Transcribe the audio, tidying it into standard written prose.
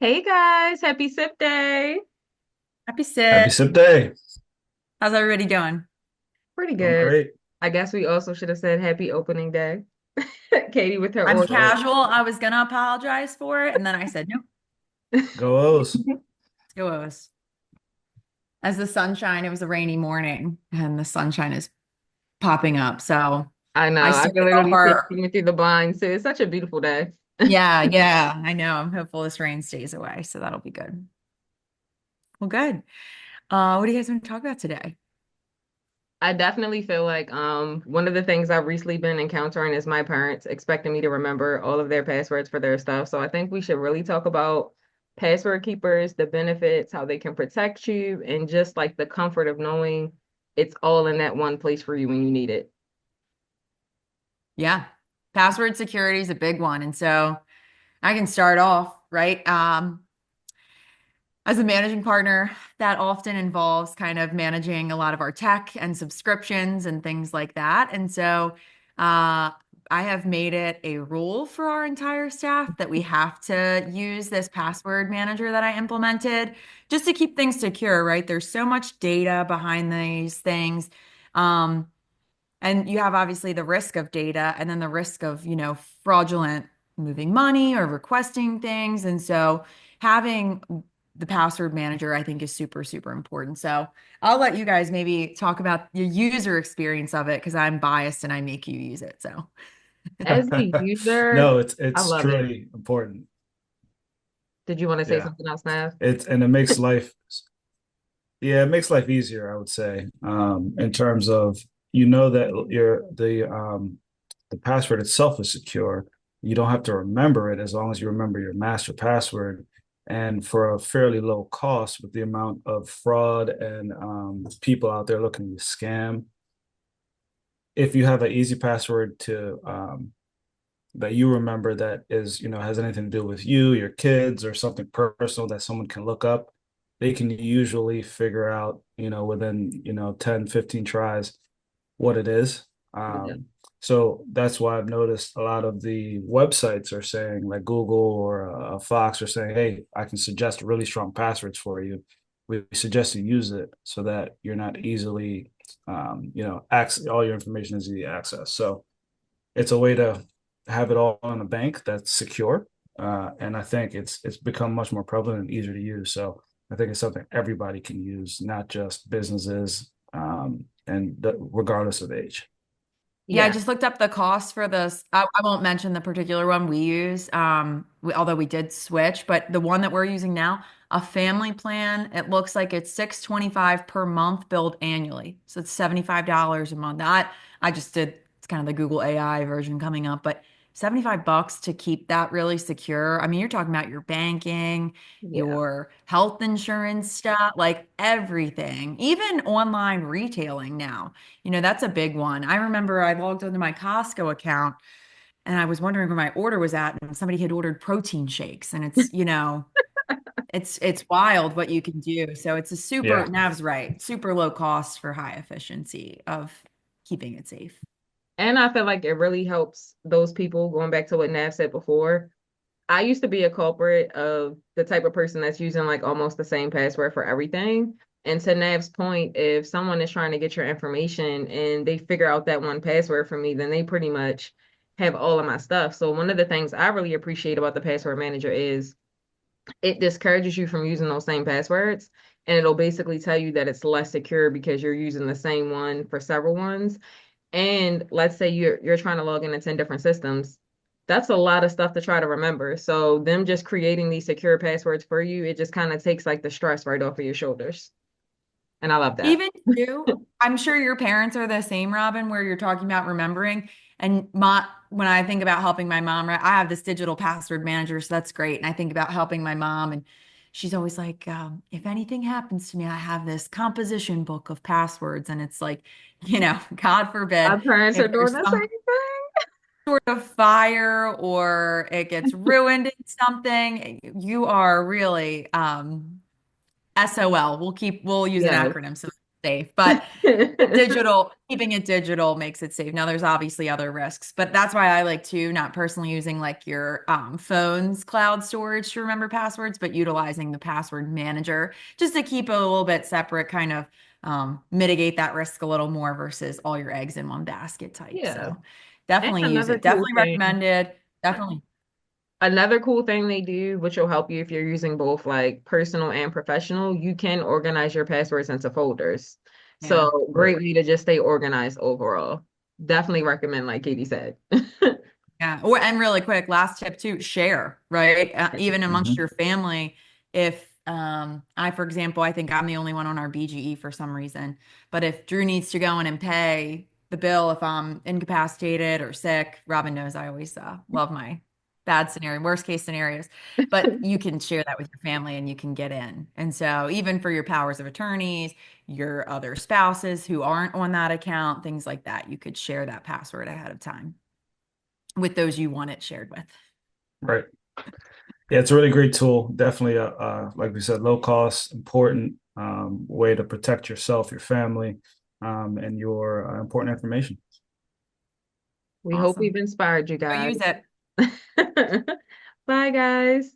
Hey guys, happy sip day. Happy Happy sit. sip day. How's everybody doing? Pretty Doing good. great. I guess we also should have said happy opening day. Katie with her I'm That's order. right. casual. I was gonna apologize for it, and then I said, nope, Go O's. let's go O's. As the sunshine, it was a rainy morning, and the sunshine is popping up. So I know. I I can started off literally see it our, coming through the blinds too. It's such a beautiful day. yeah, I know. I'm hopeful this rain stays away, so that'll be good. Well, good. What do you guys want to talk about today? I definitely feel like one of the things I've recently been encountering is my parents expecting me to remember all of their passwords for their stuff. So I think we should really talk about password keepers, the benefits, how they can protect you, and just like the comfort of knowing it's all in that one place for you when you need it. Yeah, password security is a big one, and so I can start off, right? As a managing partner, that often involves kind of managing a lot of our tech and subscriptions and things like that. And so I have made it a rule for our entire staff that we have to use this password manager that I implemented just to keep things secure, right? There's so much data behind these things. Um, and you have obviously the risk of data and then the risk of, fraudulent moving money or requesting things. And so having the password manager, I think, is super, super important. So I'll let you guys maybe talk about your user experience of it because I'm biased and I make you use it. So As a user, No, it's I it's love it. truly important. Did you want to say Yeah. something else, Nav? It makes life, yeah, it makes life easier, I would say, in terms of that the password itself is secure. You don't have to remember it as long as you remember your master password. And for a fairly low cost, with the amount of fraud and people out there looking to scam, if you have an easy password to that you remember that is, has anything to do with you, your kids, or something personal that someone can look up, they can usually figure out, within, 10, 15 tries what it is. Yeah. So that's why I've noticed a lot of the websites are saying, like Google or Fox are saying, hey, I can suggest really strong passwords for you. We suggest you use it so that you're not easily, access all your information is easy access. So it's a way to have it all in a bank that's secure. And I think it's become much more prevalent and easier to use. So I think it's something everybody can use, not just businesses, regardless of age. yeah, I Yeah. just looked up the cost for this. I won't mention the particular one we use, although we did switch, but the one that we're using now, a family plan, it looks like it's 625 per month billed annually. So it's $75 a month. I just did it's kind of the Google AI version coming up, but 75 bucks to keep that really secure. I mean, you're talking about your banking, Yeah. your health insurance stuff, like everything, even online retailing now. That's a big one. I remember I logged into my Costco account and I was wondering where my order was at, and somebody had ordered protein shakes. And it's wild what you can do. So it's a super, Yeah. Nav's right, super low cost for high efficiency of keeping it safe. And I feel like it really helps those people, going back to what Nav said before. I used to be a culprit of the type of person that's using like almost the same password for everything. And to Nav's point, if someone is trying to get your information and they figure out that one password for me, then they pretty much have all of my stuff. So one of the things I really appreciate about the password manager is it discourages you from using those same passwords. And it'll basically tell you that it's less secure because you're using the same one for several ones. And let's say you're trying to log into 10 different systems. That's a lot of stuff to try to remember. So them just creating these secure passwords for you, it just kind of takes like the stress right off of your shoulders. And I love that. Even you, I'm sure your parents are the same, Robin, where you're talking about remembering. And when I think about helping my mom, right, I have this digital password manager, so that's great. And I think about helping my mom, and she's always like, if anything happens to me, I have this composition book of passwords. And it's like, God forbid, Our parents are if doing there's the same some thing. sort of fire or it gets ruined in something, you are really SOL. We'll use an Yes. acronym. So safe, but keeping it digital makes it safe. Now there's obviously other risks, but that's why I like to not personally using like your phone's cloud storage to remember passwords, but utilizing the password manager just to keep it a little bit separate, kind of mitigate that risk a little more versus all your eggs in one basket type. Yeah. So And definitely use another it. cool Definitely thing. recommended. Definitely. Another cool thing they do, which will help you if you're using both like personal and professional, you can organize your passwords into folders. Yeah. So Right. great way to just stay organized overall. Definitely recommend, like Katie said. Yeah. And really quick, last tip too, share, right? Even amongst Mhm. your family. If for example, I think I'm the only one on our BGE for some reason, but if Drew needs to go in and pay the bill if I'm incapacitated or sick, Robin knows I always love my bad scenario, worst case scenarios, but you can share that with your family and you can get in. And so even for your powers of attorneys, your other spouses who aren't on that account, things like that, you could share that password ahead of time with those you want it shared with. Right. Yeah, it's a really great tool. Definitely like we said, low cost, important way to protect yourself, your family, and your important information. We hope we've Awesome. inspired you Go guys. use it. Bye, guys.